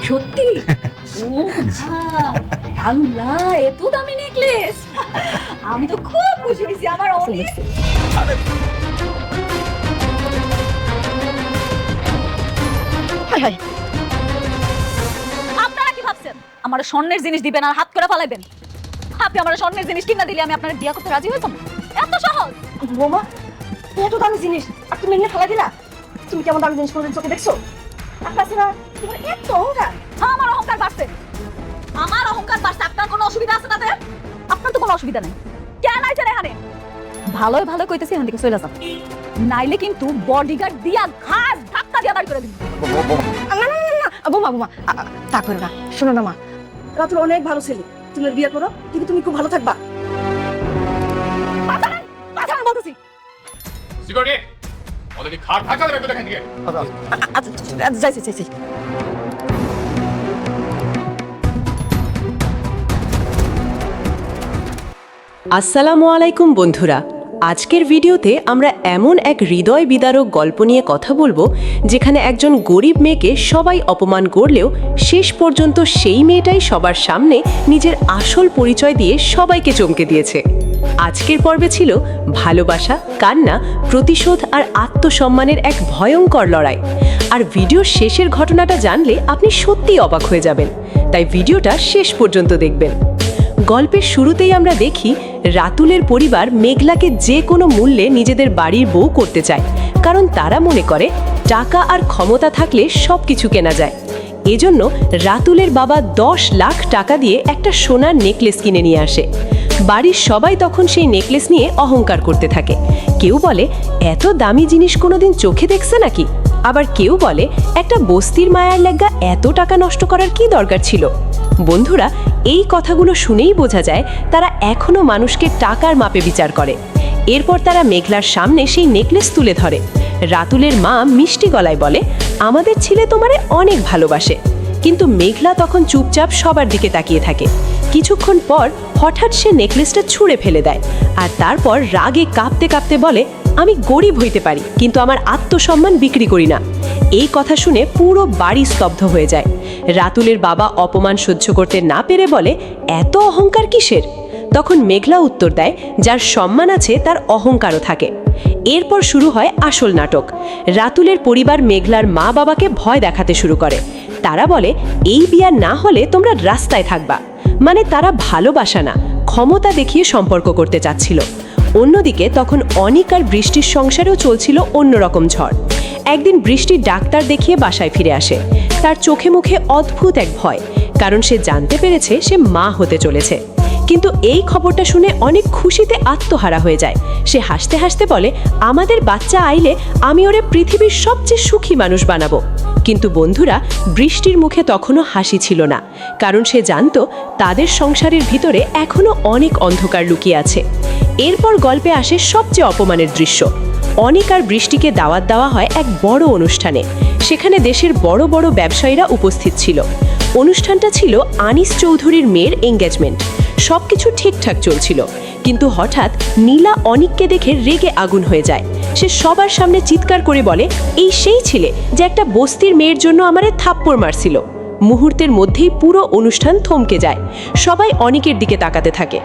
সত্যি? ও আল্লাহ, এত দামি নেকলেস! আমি তো খুব খুশি হয়েছি। আমার অনেক হায় হায়। আপনারা কি ভাবছেন আমার স্বর্ণের জিনিস দিবেন আর হাত করে ফালাইবেন? আপনি আমার স্বর্ণের জিনিস কিনা দিলে আমি আপনার বিয়ে করতে রাজি হইতাম? এত সহজ? বৌমা, এত দামি জিনিস আর তুমি এমনি ফেলা দিলা? তুমি কেমন দামি জিনিস কোনোদিন চোখে দেখছো? আর তাছাড়া তোমার এত অহংকার। আমার অহংকার বাড়ছে। আমার অহংকার বাড়ছে। আপনার কোনো অসুবিধা আছে তাতে? আপনার তো কোনো অসুবিধা নেই। কেন আইছেন এখানে? ভালোই ভালো কইতেছি, এখান থেকে চলে যান, নাইলে কিন্তু বডিগার্ড দিয়া ঘাস ধাক্কা দিয়া বাড়ি করে দিন। না না না না, বৌমা বৌমা, তা করে না। শোনো না মা, রাতুল অনেক ভালো ছেলে, তুমি ওর বিয়ে করো, কিন্তু তুমি খুব ভালো থাকবা। পাঠান বলতেছি। সিকিউরিটি ওদেরকে খাট ঢাকা দেবে এখান থেকে। আচ্ছা যাইছি যাইছি। আসসালামু আলাইকুম বন্ধুরা, আজকের ভিডিওতে আমরা এমন এক হৃদয় বিদারক গল্প নিয়ে কথা বলবো যেখানে একজন গরিব মেয়েকে সবাই অপমান করলেও শেষ পর্যন্ত সেই মেয়েটাই সবার সামনে নিজের আসল পরিচয় দিয়ে সবাইকে চমকে দিয়েছে। আজকের পর্বে ছিল ভালোবাসা, কান্না, প্রতিশোধ আর আত্মসম্মানের এক ভয়ঙ্কর লড়াই। আর ভিডিওর শেষের ঘটনাটা জানলে আপনি সত্যিই অবাক হয়ে যাবেন, তাই ভিডিওটা শেষ পর্যন্ত দেখবেন। গল্পের শুরুতেই আমরা দেখি রাতুলের পরিবার মেঘলাকে যে কোনো মূল্যে নিজেদের বাড়ির বউ করতে চায়, কারণ তারা মনে করে টাকা আর ক্ষমতা থাকলে সব কিছু কেনা যায়। এজন্য রাতুলের বাবা 10 লাখ টাকা দিয়ে একটা সোনার নেকলেস কিনে নিয়ে আসে। বাড়ির সবাই তখন সেই নেকলেস নিয়ে অহংকার করতে থাকে। কেউ বলে এত দামি জিনিস কোনোদিন চোখে দেখছে নাকি, আবার কেউ বলে একটা বস্তির মায়ার লেগা এত টাকা নষ্ট করার কি দরকার ছিল। বন্ধুরা, এই কথাগুলো শুনেই বোঝা যায় তারা এখনো মানুষকে টাকার মাপে বিচার করে। এরপর তারা মেঘলার সামনে সেই নেকলেস তুলে ধরে। রাতুলের মা মিষ্টি গলায় বলে, আমাদের ছেলে তোমারে অনেক ভালোবাসে। কিন্তু মেঘলা তখন চুপচাপ সবার দিকে তাকিয়ে থাকে। কিছুক্ষণ পর হঠাৎ সে নেকলেসটা ছুঁড়ে ফেলে দেয়, আর তারপর রাগে কাঁপতে কাঁপতে বলে, আমি গরিব হইতে পারি কিন্তু আমার আত্মসম্মান বিক্রি করি না। এই কথা শুনে পুরো বাড়ি স্তব্ধ হয়ে যায়। রাতুলের বাবা অপমান সহ্য করতে না পেরে বলে, এত অহংকার কিসের? তখন মেঘলা উত্তর দেয়, যার সম্মান আছে তার অহংকারও থাকে। এরপর শুরু হয় আসল নাটক। রাতুলের পরিবার মেঘলার মা বাবাকে ভয় দেখাতে শুরু করে। তারা বলে, এই বিয়ে না হলে তোমরা রাস্তায় থাকবা। মানে তারা ভালোবাসা না, ক্ষমতা দেখিয়ে সম্পর্ক করতে চাচ্ছিল। অন্যদিকে তখন অনিক আর বৃষ্টির সংসারেও চলছিল অন্যরকম ঝড়। একদিন বৃষ্টি ডাক্তার দেখিয়ে বাসায় ফিরে আসে। তার চোখে মুখে অদ্ভুত এক ভয়, কারণ সে জানতে পেরেছে সে মা হতে চলেছে। কিন্তু এই খবরটা শুনে অনেক খুশিতে আত্মহারা হয়ে যায়। সে হাসতে হাসতে বলে, আমাদের বাচ্চা আইলে আমি ওরে পৃথিবীর সবচেয়ে সুখী মানুষ বানাবো। কিন্তু বন্ধুরা, বৃষ্টির মুখে তখনও হাসি ছিল না, কারণ সে জানতো তাদের সংসারের ভিতরে এখনো অনেক অন্ধকার লুকিয়ে আছে। এরপর গল্পে আসে সবচেয়ে অপমানের দৃশ্য। অনিক আর বৃষ্টিকে দাওয়াত দেওয়া হয় এক বড় অনুষ্ঠানে। সেখানে দেশের বড় বড় ব্যবসায়ীরা উপস্থিত ছিল। অনুষ্ঠানটা ছিল আনিস চৌধুরীর মেয়ের এঙ্গেজমেন্ট। সবকিছু ঠিকঠাক চলছিল, কিন্তু হঠাৎ নীলা অনিককে দেখে রেগে আগুন হয়ে যায়। সে সবার সামনে চিৎকার করে বলে, এই সেই ছেলে যে একটা বস্তির মেয়ের জন্য আমারে থাপ্পড় মারছিল। মুহূর্তের মধ্যেই পুরো অনুষ্ঠান থমকে যায়। সবাই অনিকের দিকে তাকাতে থাকে।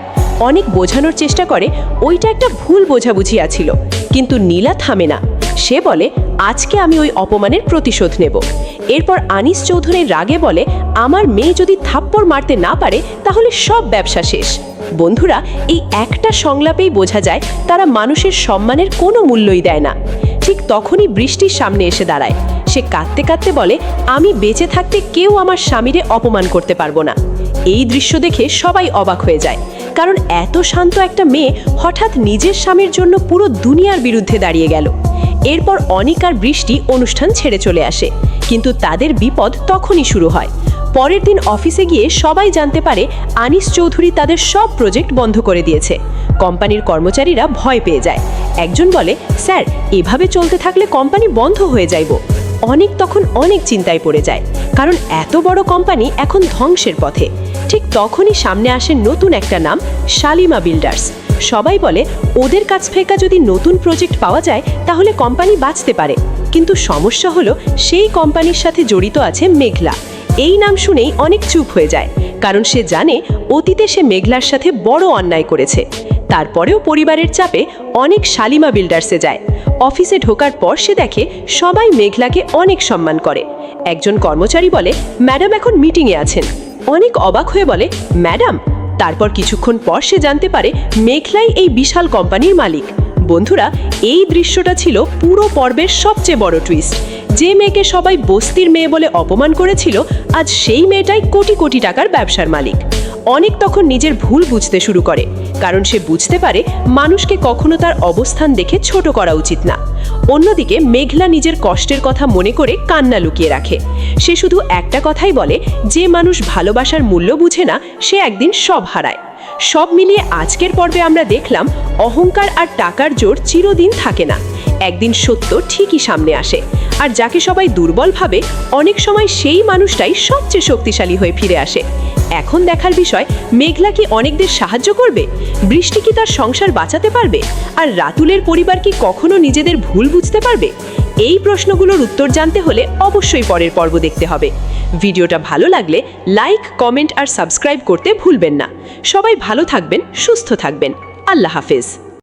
অনেক বোঝানোর চেষ্টা করে ওইটা একটা ভুল বোঝাবুঝি আছিল, কিন্তু নীলা থামে না। সে বলে, আজকে আমি ওই অপমানের প্রতিশোধ নেব। এরপর আনিস চৌধুরীর রাগে বলে, আমার মেয়ে যদি থাপ্পড় মারতে না পারে তাহলে সব ব্যবসা শেষ। বন্ধুরা, এই একটা সংলাপেই বোঝা যায় তারা মানুষের সম্মানের কোনো মূল্যই দেয় না। ঠিক তখনই বৃষ্টির সামনে এসে দাঁড়ায়। সে কাঁদতে কাঁদতে বলে, আমি বেঁচে থাকতে কেউ আমার স্বামীরে অপমান করতে পারবো না। এই দৃশ্য দেখে সবাই অবাক হয়ে যায়, কারণ এত শান্ত একটা মেয়ে হঠাৎ নিজের স্বামীর জন্য পুরো দুনিয়ার বিরুদ্ধে দাঁড়িয়ে গেল। এরপর অনিক আর বৃষ্টি অনুষ্ঠান ছেড়ে চলে আসে, কিন্তু তাদের বিপদ তখনই শুরু হয়। পরের দিন অফিসে গিয়ে সবাই জানতে পারে আনিস চৌধুরী তাদের সব প্রজেক্ট বন্ধ করে দিয়েছে। কোম্পানির কর্মচারীরা ভয় পেয়ে যায়। একজন বলে, স্যার, এভাবে চলতে থাকলে কোম্পানি বন্ধ হয়ে যাইব। অনিক তখন অনেক চিন্তায় পড়ে যায়, কারণ এত বড় কোম্পানি এখন ধ্বংসের পথে। ঠিক তখনই সামনে আসে নতুন একটা নাম, শালিমা বিল্ডার্স। সবাই বলে, ওদের কাছ থেকে যদি নতুন প্রজেক্ট পাওয়া যায় তাহলে কোম্পানি বাঁচতে পারে। কিন্তু সমস্যা হলো সেই কোম্পানির সাথে জড়িত আছে মেঘলা। এই নাম শুনেই অনেক চুপ হয়ে যায়, কারণ সে জানে অতীতে সে মেঘলার সাথে বড় অন্যায় করেছে। তারপরেও পরিবারের চাপে অনেক শালিমা বিল্ডার্সে যায়। অফিসে ঢোকার পর সে দেখে সবাই মেঘলাকে অনেক সম্মান করে। একজন কর্মচারী বলে, ম্যাডাম এখন মিটিংয়ে আছেন। অনেক অবাক হয়ে বলে, ম্যাডাম? তারপর কিছুক্ষণ পর সে জানতে পারে মেঘলাই এই বিশাল কোম্পানির মালিক। বন্ধুরা, এই দৃশ্যটা ছিল পুরো পর্বের সবচেয়ে বড় টুইস্ট। যে মেয়েকে সবাই বস্তির মেয়ে বলে অপমান করেছিল, আজ সেই মেয়েটাই কোটি কোটি টাকার ব্যবসার মালিক। অনেক তখন নিজের ভুল বুঝতে শুরু করে, কারণ সে বুঝতে পারে মানুষকে কখনো তার অবস্থান দেখে ছোট করা উচিত না। অন্যদিকে মেঘলা নিজের কষ্টের কথা মনে করে কান্না লুকিয়ে রাখে। সে শুধু একটা কথাই বলে, যে মানুষ ভালোবাসার মূল্য বুঝে না, সে একদিন সব হারায়। সব মিলিয়ে আজকের পর্বে আমরা দেখলাম অহংকার আর টাকার জোর চিরদিন থাকে না। একদিন সত্য ঠিকই সামনে আসে, আর যাকে সবাই দুর্বল ভাবে অনেক সময় সেই মানুষটাই সবচেয়ে শক্তিশালী হয়ে ফিরে আসে। এখন দেখার বিষয়, মেঘলা কি অনেকদের সাহায্য করবে? বৃষ্টি কি তার সংসার বাঁচাতে পারবে? আর রাতুলের পরিবার কি কখনো নিজেদের ভুল বুঝতে পারবে? এই প্রশ্নগুলোর উত্তর জানতে হলে অবশ্যই পরের পর্ব দেখতে হবে। ভিডিওটা ভালো লাগলে লাইক, কমেন্ট আর সাবস্ক্রাইব করতে ভুলবেন না। সবাই ভালো থাকবেন, সুস্থ থাকবেন। আল্লাহ হাফেজ।